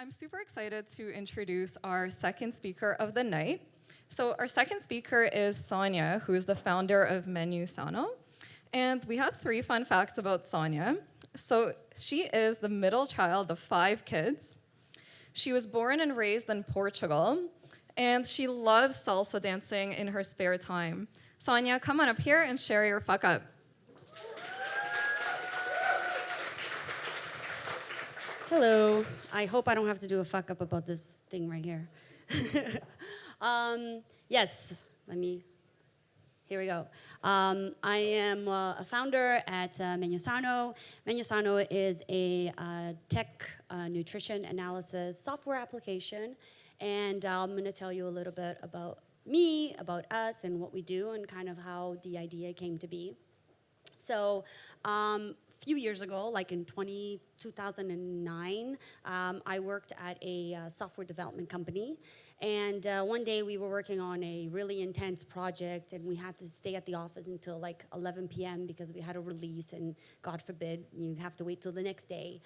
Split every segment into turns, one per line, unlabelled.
I'm super excited to introduce our second speaker of the night. So our second speaker is Sonia, who is the founder of MenuSano. And we have 3 fun facts about Sonia. So she is the middle child of 5 kids. She was born and raised in Portugal, and she loves salsa dancing in her spare time. Sonia, come on up here and share your fuck up.
Hello. I hope I don't have to do a fuck up about this thing right here. Yes, here we go. I am a founder at MenuSano. MenuSano is a tech nutrition analysis software application. And I'm going to tell you a little bit about me, about us, and what we do, and kind of how the idea came to be. So, few years ago, like in 2009, I worked at a software development company. And one day we were working on a really intense project, and we had to stay at the office until like 11 p.m. because we had a release, and God forbid, you have to wait till the next day.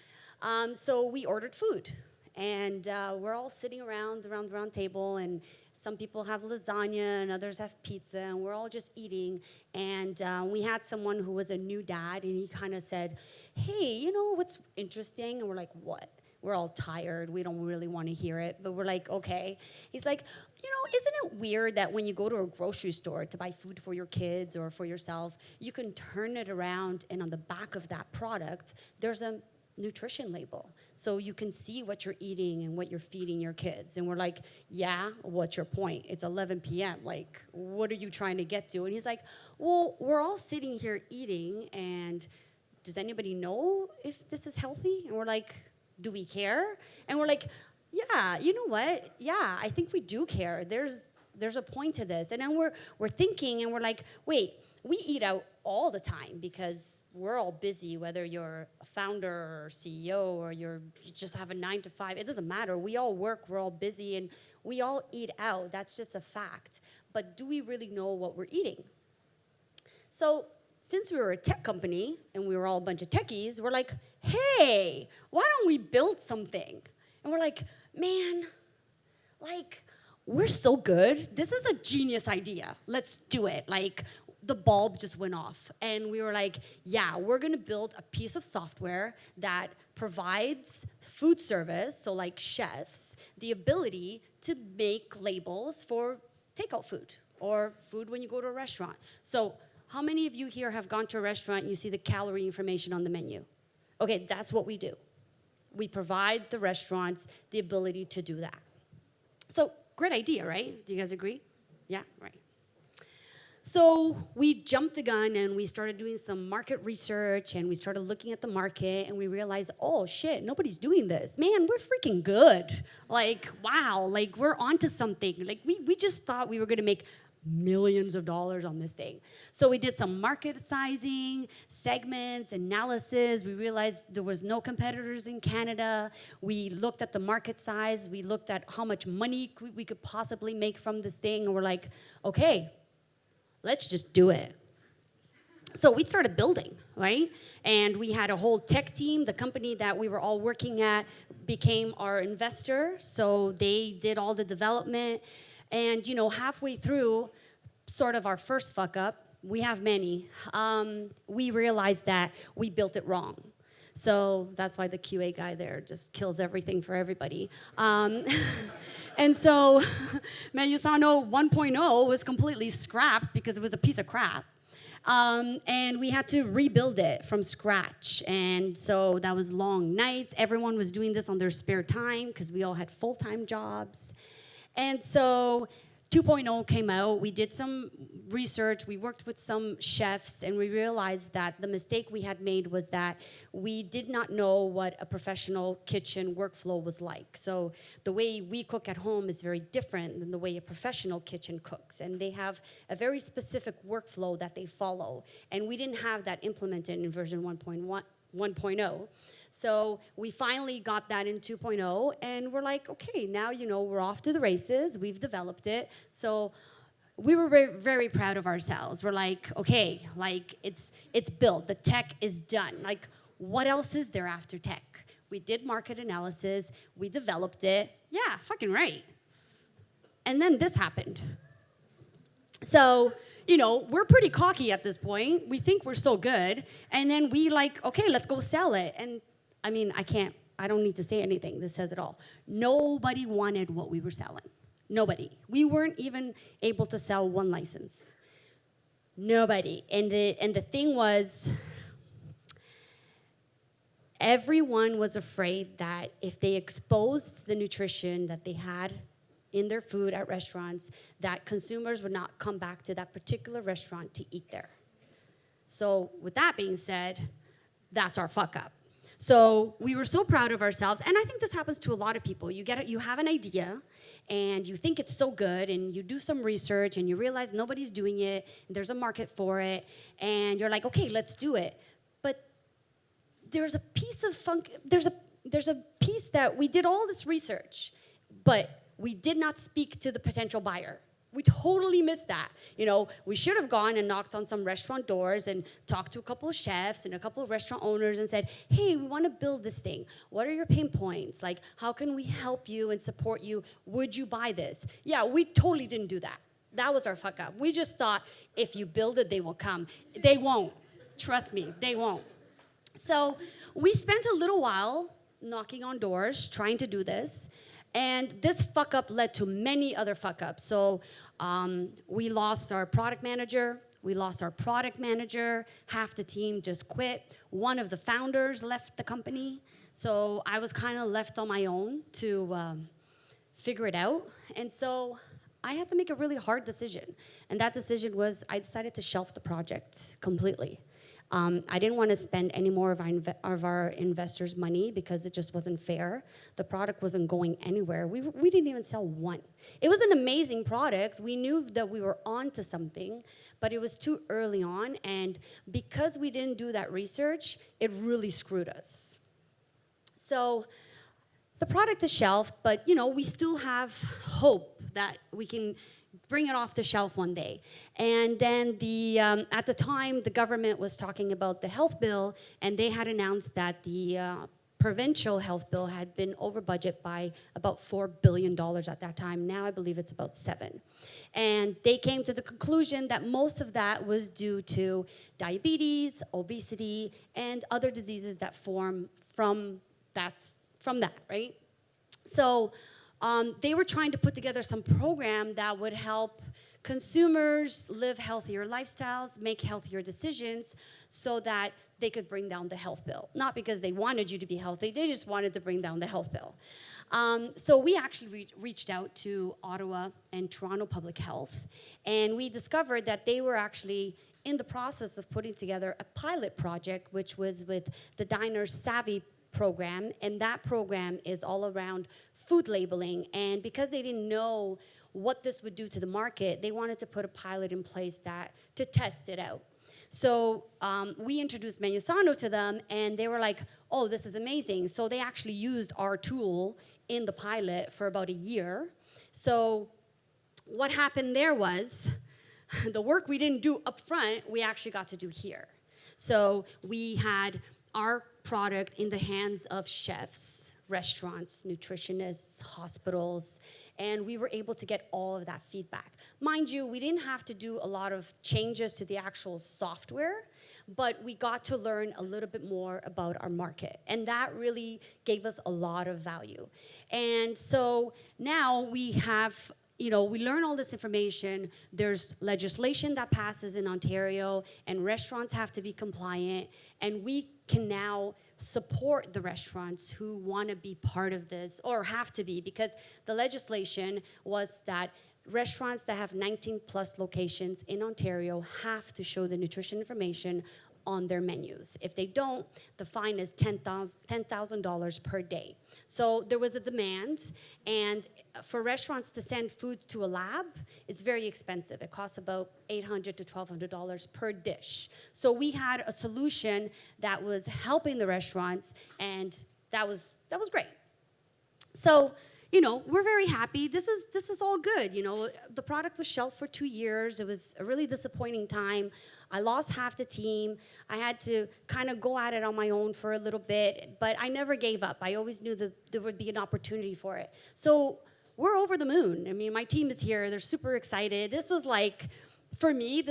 So we ordered food. And we're all sitting around the round table, and some people have lasagna and others have pizza, and we're all just eating. And we had someone who was a new dad, and he kind of said, hey, you know what's interesting? And we're like, what? We're all tired. We don't really want to hear it, but we're like, okay. He's like, you know, isn't it weird that when you go to a grocery store to buy food for your kids or for yourself, you can turn it around, and on the back of that product, there's a nutrition label, so you can see what you're eating and what you're feeding your kids. And we're like, yeah, what's your point? It's 11 p.m. Like, what are you trying to get to? And he's like, well, we're all sitting here eating, and does anybody know if this is healthy? And we're like, do we care? And we're like, yeah, you know what? Yeah, I think we do care. There's a point to this. And then we're thinking, and we're like, wait, we eat out all the time because we're all busy, whether you're a founder or CEO or you just have a 9 to 5. It doesn't matter. We all work, we're all busy, and we all eat out. That's just a fact. But do we really know what we're eating? So since we were a tech company and we were all a bunch of techies, we're like, hey, why don't we build something? And we're like, man, like, we're so good. This is a genius idea. Let's do it. Like, the bulb just went off. And we were like, yeah, we're going to build a piece of software that provides food service, so like chefs, the ability to make labels for takeout food or food when you go to a restaurant. So how many of you here have gone to a restaurant and you see the calorie information on the menu? Okay, that's what we do. We provide the restaurants the ability to do that. So great idea, right? Do you guys agree? Yeah, right. So we jumped the gun, and we started doing some market research, and we started looking at the market, and we realized, oh shit, nobody's doing this. Man, we're freaking good. Like, wow, like we're onto something. Like we just thought we were gonna make millions of dollars on this thing. So we did some market sizing, segments, analysis. We realized there was no competitors in Canada. We looked at the market size. We looked at how much money we could possibly make from this thing, and we're like, okay, let's just do it. So we started building, right? And we had a whole tech team. The company that we were all working at became our investor. So they did all the development. And, you know, halfway through sort of our first fuck up, we have many, we realized that we built it wrong. So that's why the QA guy there just kills everything for everybody. And so MenuSano 1.0 was completely scrapped because it was a piece of crap. And we had to rebuild it from scratch. And so that was long nights. Everyone was doing this on their spare time because we all had full-time jobs. And so 2.0 came out. We did some research. We worked with some chefs, and we realized that the mistake we had made was that we did not know what a professional kitchen workflow was like. So the way we cook at home is very different than the way a professional kitchen cooks, and they have a very specific workflow that they follow. And we didn't have that implemented in version 1.0. So we finally got that in 2.0, and we're like, okay, now, you know, we're off to the races. We've developed it. So we were very, very proud of ourselves. We're like, okay, like it's built. The tech is done. Like, what else is there after tech? we did market analysis, we developed it. Yeah, fucking right. And then this happened. So, we're pretty cocky at this point. We think we're so good. And then we okay, let's go sell it. And I mean, I don't need to say anything. This says it all. Nobody wanted what we were selling. Nobody. We weren't even able to sell one license. Nobody. And the thing was, everyone was afraid that if they exposed the nutrition that they had in their food at restaurants, that consumers would not come back to that particular restaurant to eat there. So with that being said, that's our fuck up. So we were so proud of ourselves, and I think this happens to a lot of people. You have an idea, and you think it's so good, and you do some research, and you realize nobody's doing it, and there's a market for it, and you're like, okay, let's do it. But there's a piece of there's a piece that we did all this research, but we did not speak to the potential buyer. We totally missed that. We should have gone and knocked on some restaurant doors and talked to a couple of chefs and a couple of restaurant owners and said, hey, we want to build this thing. What are your pain points? How can we help you and support you? Would you buy this? Yeah, we totally didn't do that. That was our fuck up. We just thought, if you build it, they will come. They won't. Trust me, they won't. So we spent a little while knocking on doors, trying to do this. And this fuck up led to many other fuck ups. So we lost our product manager. Half the team just quit. One of the founders left the company. So I was kind of left on my own to figure it out. And so I had to make a really hard decision. And that decision was I decided to shelve the project completely. I didn't want to spend any more of our investors' money because it just wasn't fair. The product wasn't going anywhere. We didn't even sell one. It was an amazing product. We knew that we were onto something, but it was too early on. And because we didn't do that research, it really screwed us. So the product is shelved, but we still have hope that we can bring it off the shelf one day. And then at the time, the government was talking about the health bill, and they had announced that the provincial health bill had been over budget by about $4 billion at that time. Now I believe it's about 7. And they came to the conclusion that most of that was due to diabetes, obesity, and other diseases that form from that, right? So they were trying to put together some program that would help consumers live healthier lifestyles, make healthier decisions, so that they could bring down the health bill. Not because they wanted you to be healthy, they just wanted to bring down the health bill. So we actually reached out to Ottawa and Toronto Public Health, and we discovered that they were actually in the process of putting together a pilot project, which was with the Diner Savvy program, and that program is all around food labeling. And because they didn't know what this would do to the market, they wanted to put a pilot in place to test it out. So we introduced MenuSano to them, and they were like, oh, this is amazing. So they actually used our tool in the pilot for about a year. So what happened there was the work we didn't do up front, we actually got to do here. So we had our product in the hands of chefs, restaurants, nutritionists, hospitals, and we were able to get all of that feedback. Mind you, we didn't have to do a lot of changes to the actual software, but we got to learn a little bit more about our market, and that really gave us a lot of value. And so now we have, we learn all this information. There's legislation that passes in Ontario, and restaurants have to be compliant, and we can now support the restaurants who want to be part of this, or have to be, because the legislation was that restaurants that have 19 plus locations in Ontario have to show the nutrition information on their menus. If they don't, the fine is $10,000 per day. So there was a demand, and for restaurants to send food to a lab, it's very expensive. It costs about $800 to $1,200 per dish. So we had a solution that was helping the restaurants, and that was great. So, we're very happy. This is all good. The product was shelved for 2 years. It was a really disappointing time. I lost half the team. I had to kind of go at it on my own for a little bit, but I never gave up. I always knew that there would be an opportunity for it. So we're over the moon. I mean, my team is here. They're super excited. This was like, for me,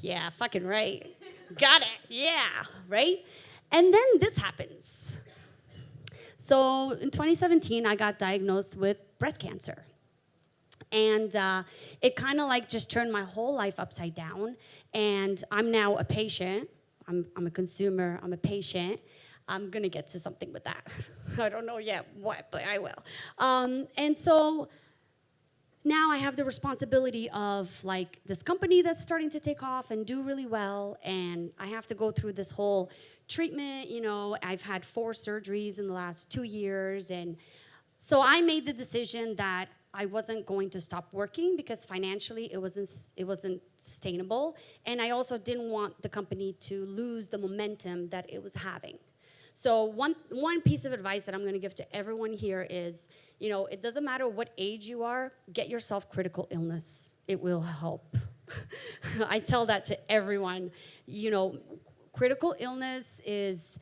yeah, fucking right. Got it. Yeah, right? And then this happens. So in 2017, I got diagnosed with breast cancer. And it kind of like just turned my whole life upside down. And I'm now a patient. I'm a consumer. I'm a patient. I'm going to get to something with that. I don't know yet what, but I will. And so now I have the responsibility of like this company that's starting to take off and do really well. And I have to go through this whole treatment. I've had 4 surgeries in the last 2 years. And so I made the decision that I wasn't going to stop working because financially it wasn't sustainable. And I also didn't want the company to lose the momentum that it was having. So one piece of advice that I'm going to give to everyone here is, it doesn't matter what age you are, get yourself critical illness. It will help. I tell that to everyone. Critical illness is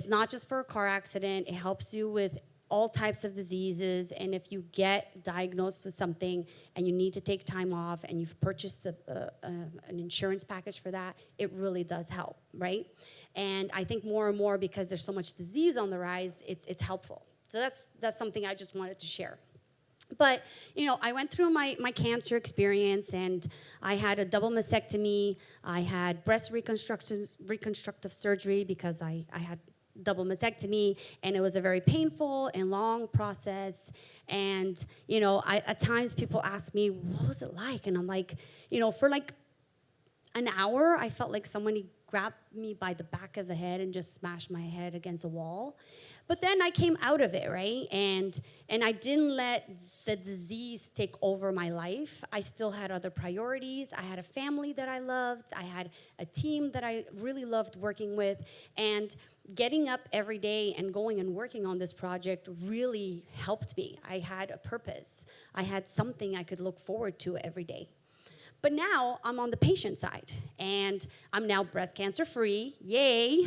not just for a car accident. It helps you with all types of diseases, and if you get diagnosed with something and you need to take time off and you've purchased an insurance package for that, it really does help, right? And I think more and more, because there's so much disease on the rise, it's helpful. So that's something I just wanted to share. But, I went through my cancer experience, and I had a double mastectomy. I had breast reconstructive surgery because I had double mastectomy, and it was a very painful and long process. And at times people ask me, what was it like? And I'm like, for like an hour, I felt like somebody grabbed me by the back of the head and just smashed my head against a wall. But then I came out of it, right? And I didn't let the disease take over my life. I still had other priorities. I had a family that I loved. I had a team that I really loved working with. And getting up every day and going and working on this project really helped me. I had a purpose. I had something I could look forward to every day. But now I'm on the patient side, and I'm now breast cancer free. Yay.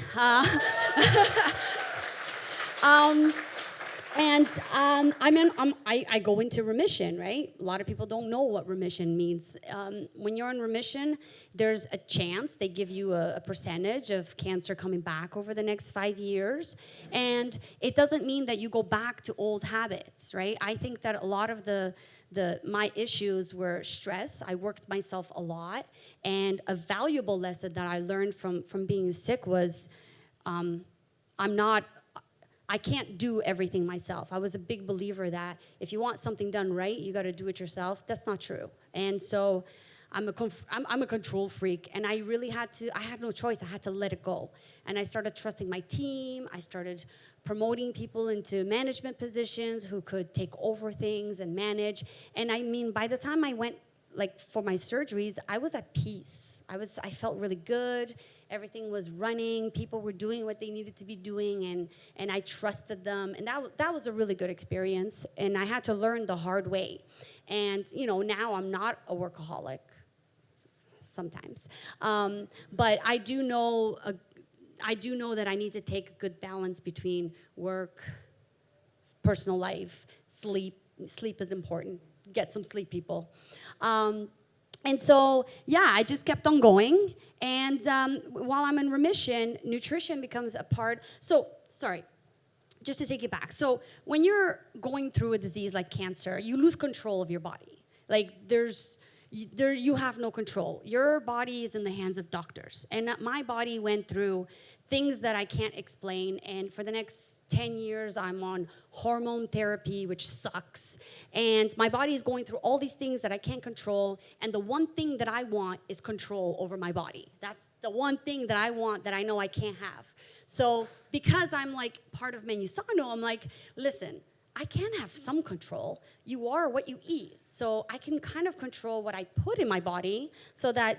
I go into remission, right? A lot of people don't know what remission means. When you're in remission, there's a chance they give you a percentage of cancer coming back over the next 5 years. And it doesn't mean that you go back to old habits, right? I think that a lot of my issues were stress. I worked myself a lot. And a valuable lesson that I learned from being sick was I can't do everything myself. I was a big believer that if you want something done right, you got to do it yourself. That's not true. And so I'm a control freak, and I had no choice. I had to let it go. And I started trusting my team. I started promoting people into management positions who could take over things and manage. And I mean, by the time I went for my surgeries, I was at peace. I felt really good. Everything was running. People were doing what they needed to be doing, and I trusted them. And that was a really good experience. And I had to learn the hard way. And now I'm not a workaholic sometimes, but I do know that I need to take a good balance between work, personal life, sleep. Sleep is important. Get some sleep, people. And so, I just kept on going. And while I'm in remission, nutrition becomes a part. So, sorry, just to take it back. So when you're going through a disease like cancer, you lose control of your body. You have no control. Your body is in the hands of doctors. And my body went through things that I can't explain. And for the next 10 years, I'm on hormone therapy, which sucks. And my body is going through all these things that I can't control. And the one thing that I want is control over my body. That's the one thing that I want that I know I can't have. So because I'm part of MenuSano, I'm like, listen, I can have some control. You are what you eat. So I can kind of control what I put in my body so that,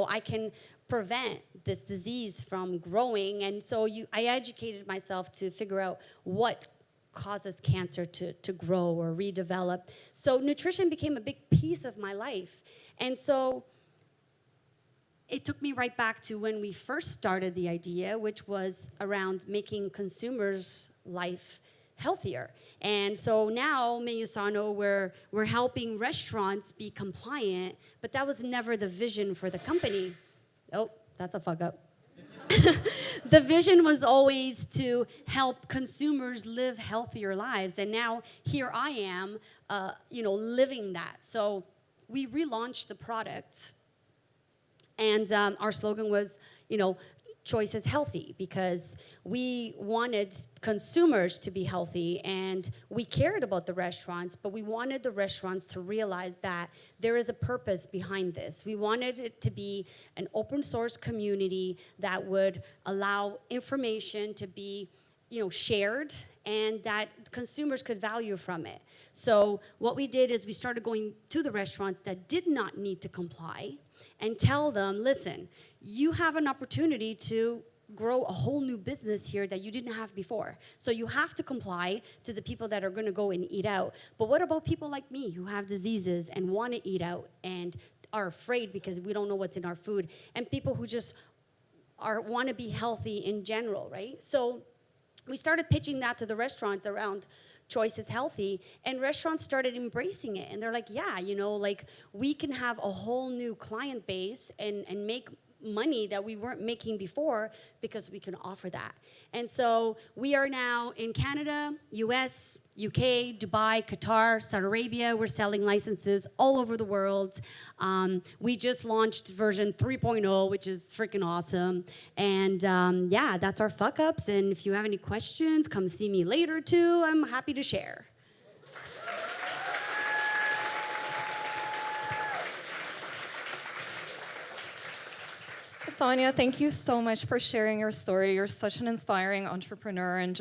I can prevent this disease from growing. And so I educated myself to figure out what causes cancer to grow or redevelop. So nutrition became a big piece of my life. And so it took me right back to when we first started the idea, which was around making consumers' life healthier. And so now, MenuSano, we're helping restaurants be compliant, but that was never the vision for the company. Oh, that's a fuck up. The vision was always to help consumers live healthier lives, and now here I am, living that. So we relaunched the product, and our slogan was, choice is healthy, because we wanted consumers to be healthy, and we cared about the restaurants, but we wanted the restaurants to realize that there is a purpose behind this. We wanted it to be an open source community that would allow information to be shared, and that consumers could value from it. So what we did is we started going to the restaurants that did not need to comply and tell them, listen, you have an opportunity to grow a whole new business here that you didn't have before. So you have to comply to the people that are going to go and eat out. But what about people like me who have diseases and want to eat out and are afraid because we don't know what's in our food, and people who just want to be healthy in general, right? So we started pitching that to the restaurants around choice is healthy, and restaurants started embracing it. And they're like, yeah, we can have a whole new client base and make money that we weren't making before because we can offer that. And so we are now in Canada, US, UK, Dubai, Qatar, Saudi Arabia. We're selling licenses all over the world. We just launched version 3.0, which is freaking awesome. And that's our Fuckups. And if you have any questions, come see me later too. I'm happy to share.
Sonia, thank you so much for sharing your story. You're such an inspiring entrepreneur, and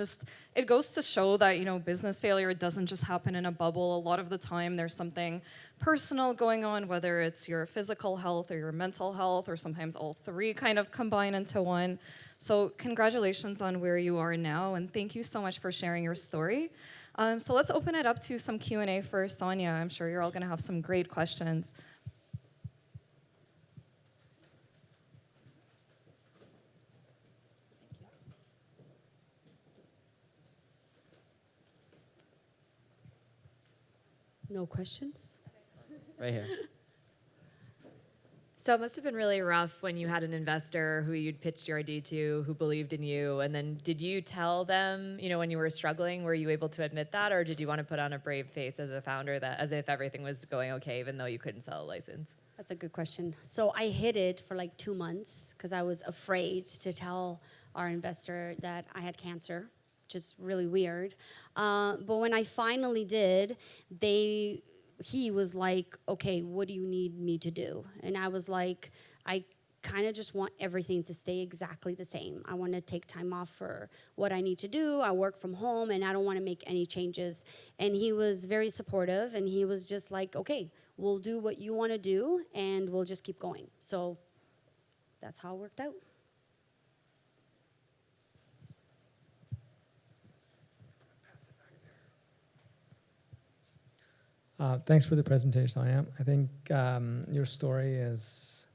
it goes to show that, business failure doesn't just happen in a bubble. A lot of the time there's something personal going on, whether it's your physical health or your mental health, or sometimes all three kind of combine into one. So congratulations on where you are now, and thank you so much for sharing your story. So let's open it up to some Q&A for Sonia. I'm sure you're all gonna have some great questions.
No questions?
Right here.
So it must have been really rough when you had an investor who you'd pitched your idea to, who believed in you, and then did you tell them, when you were struggling, were you able to admit that, or did you want to put on a brave face as a founder, that as if everything was going okay, even though you couldn't sell a license?
That's a good question. So I hid it for like 2 months because I was afraid to tell our investor that I had cancer, which is really weird. But when I finally did, he was like, okay, what do you need me to do? And I was like, I kind of just want everything to stay exactly the same. I want to take time off for what I need to do. I work from home, and I don't want to make any changes. And he was very supportive, and he was just like, okay, we'll do what you want to do, and we'll just keep going. So that's how it worked out.
Thanks for the presentation, Sonia. I think your story is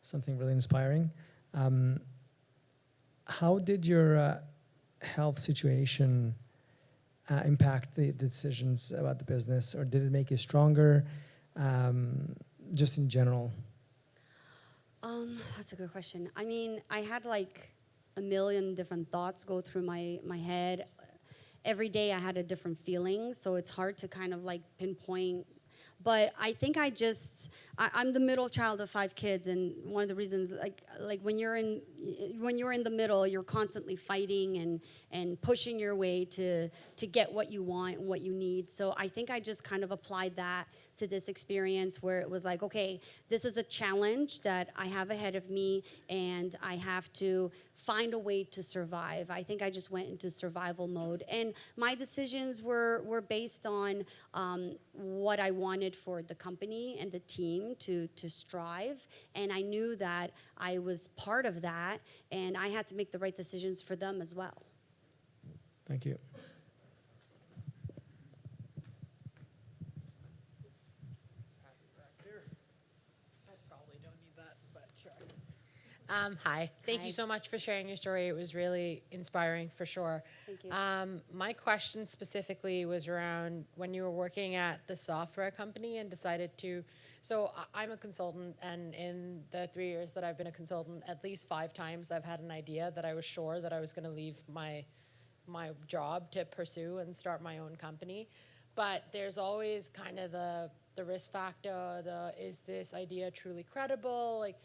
something really inspiring. How did your health situation impact the decisions about the business, or did it make you stronger, just in general?
That's a good question. I mean, I had like a million different thoughts go through my head. Every day I had a different feeling, so it's hard to kind of like pinpoint. But I think I'm the middle child of 5 kids, and one of the reasons, like when you're in the middle, you're constantly fighting and pushing your way to get what you want and what you need. So I think I just kind of applied that to this experience, where it was like, okay, this is a challenge that I have ahead of me, and I have to find a way to survive. I think I just went into survival mode, and my decisions were based on what I wanted for the company and the team to strive, and I knew that I was part of that, and I had to make the right decisions for them as well.
Thank you.
Hi. Thank
Hi.
you so much for sharing your story. It was really inspiring for sure.
Thank you.
My question specifically was around when you were working at the software company and decided to. So I'm a consultant, and in the 3 years that I've been a consultant, at least 5 times I've had an idea that I was sure that I was going to leave my job to pursue and start my own company. But there's always kind of the risk factor, is this idea truly credible? Like,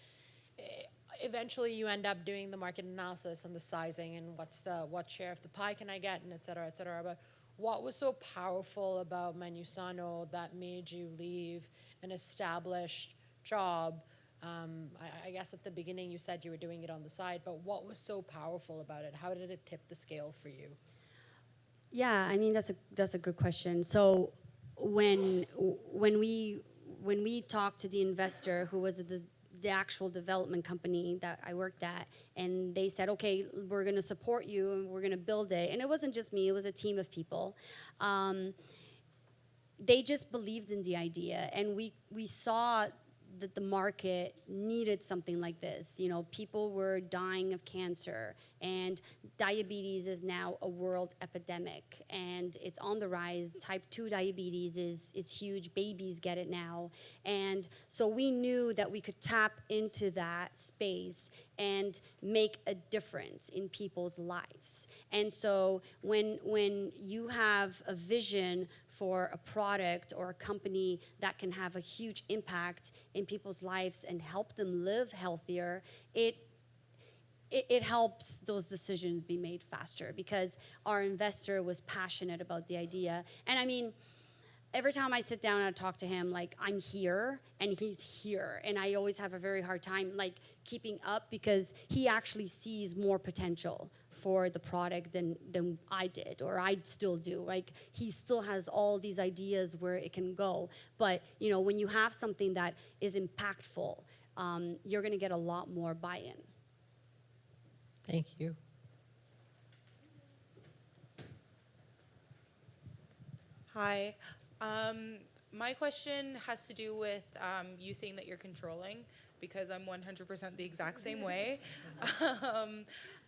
eventually you end up doing the market analysis and the sizing and what share of the pie can I get, and et cetera, et cetera. But what was so powerful about MenuSano that made you leave an established job? I guess at the beginning you said you were doing it on the side, but what was so powerful about it? How did it tip the scale for you?
Yeah, I mean that's a good question. So when we talked to the investor who was the actual development company that I worked at, and they said, okay, we're going to support you and we're going to build it. And it wasn't just me; it was a team of people. They just believed in the idea, and we saw that the market needed something like this. You know, people were dying of cancer, and diabetes is now a world epidemic, and it's on the rise. Type 2 diabetes is huge. Babies get it now. And so we knew that we could tap into that space and make a difference in people's lives. And so when you have a vision for a product or a company that can have a huge impact in people's lives and help them live healthier, it helps those decisions be made faster because our investor was passionate about the idea. And I mean, every time I sit down and I talk to him, like, I'm here and he's here. And I always have a very hard time, like, keeping up because he actually sees more potential for the product than I did, or I still do. Like, he still has all these ideas where it can go. But, you know, when you have something that is impactful, you're gonna get a lot more buy-in.
Thank you.
Hi. My question has to do with you saying that you're controlling, because I'm 100% the exact same way.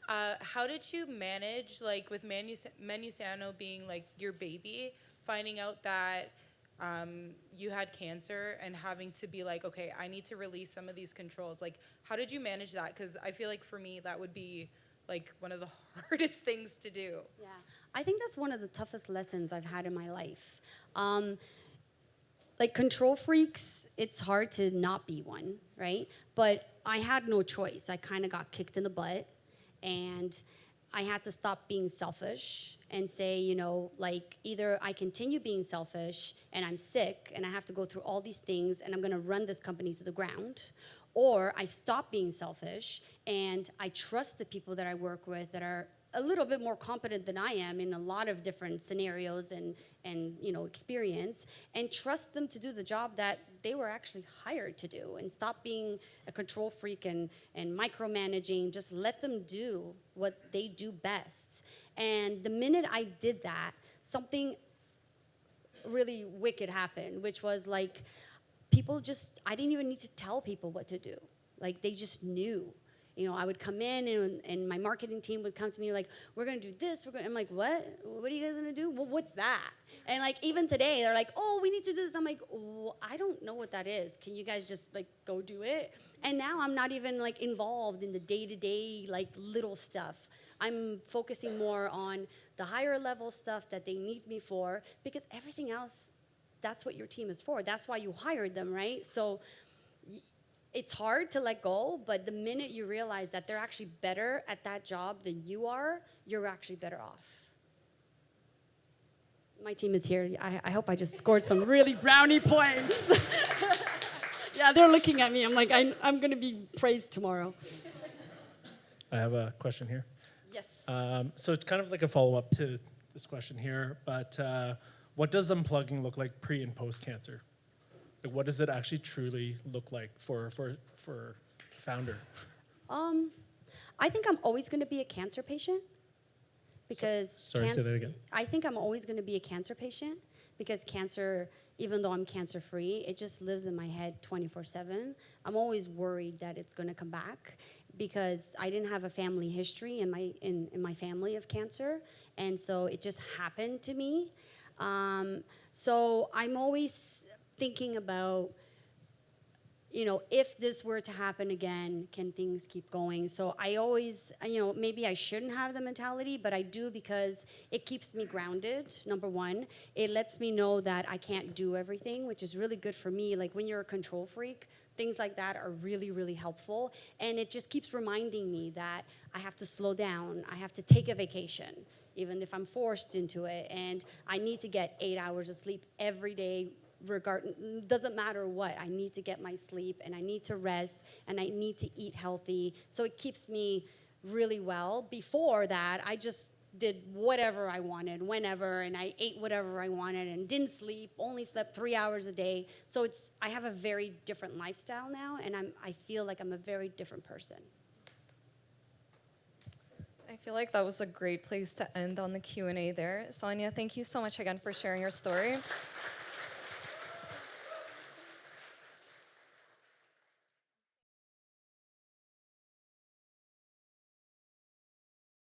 How did you manage, like, with MenuSano being like your baby, finding out that you had cancer and having to be like, okay, I need to release some of these controls? Like, how did you manage that? Because I feel like for me that would be like one of the hardest things to do.
Yeah, I think that's one of the toughest lessons I've had in my life. Like, control freaks, it's hard to not be one, right? But I had no choice. I kind of got kicked in the butt, and I had to stop being selfish and say, you know, like, either I continue being selfish and I'm sick and I have to go through all these things and I'm gonna run this company to the ground, or I stop being selfish and I trust the people that I work with that are a little bit more competent than I am in a lot of different scenarios and you know, experience, and trust them to do the job that they were actually hired to do, and stop being a control freak and micromanaging. Just let them do what they do best. And the minute I did that, something really wicked happened, which was like, people just, I didn't even need to tell people what to do. Like, they just knew. You know, I would come in and my marketing team would come to me like, we're gonna do this, I'm like, what? What are you guys gonna do? Well, what's that? And like, even today, they're like, oh, we need to do this. I'm like, well, I don't know what that is. Can you guys just like go do it? And now I'm not even like involved in the day-to-day like little stuff. I'm focusing more on the higher level stuff that they need me for, because everything else, that's what your team is for. That's why you hired them, right? So it's hard to let go, but the minute you realize that they're actually better at that job than you are, you're actually better off. My team is here. I hope I just scored some really brownie points. Yeah, they're looking at me. I'm like, I'm going to be praised tomorrow.
I have a question here.
Yes.
So it's kind of like a follow-up to this question here, but what does unplugging look like pre and post cancer? Like, what does it actually truly look like for founder?
I think I'm always going to be a cancer patient because
Sorry, say that again.
I think I'm always going to be a cancer patient because cancer, even though I'm cancer-free, it just lives in my head 24/7. I'm always worried that it's going to come back. because I didn't have a family history in my family of cancer, and so it just happened to me. So I'm always thinking about, if this were to happen again, can things keep going? So I always, maybe I shouldn't have the mentality, but I do because it keeps me grounded, number one. It lets me know that I can't do everything, which is really good for me. Like when you're a control freak, things like that are really, really helpful. And it just keeps reminding me that I have to slow down, I have to take a vacation, even if I'm forced into it. And I need to get 8 hours of sleep every day, doesn't matter what. I need to get my sleep, and I need to rest, and I need to eat healthy. So it keeps me really well. Before that, I just did whatever I wanted, whenever, and I ate whatever I wanted and didn't sleep, only slept 3 hours a day. So I have a very different lifestyle now, and I feel like I'm a very different person.
I feel like that was a great place to end on the Q&A there. Sonia, thank you so much again for sharing your story.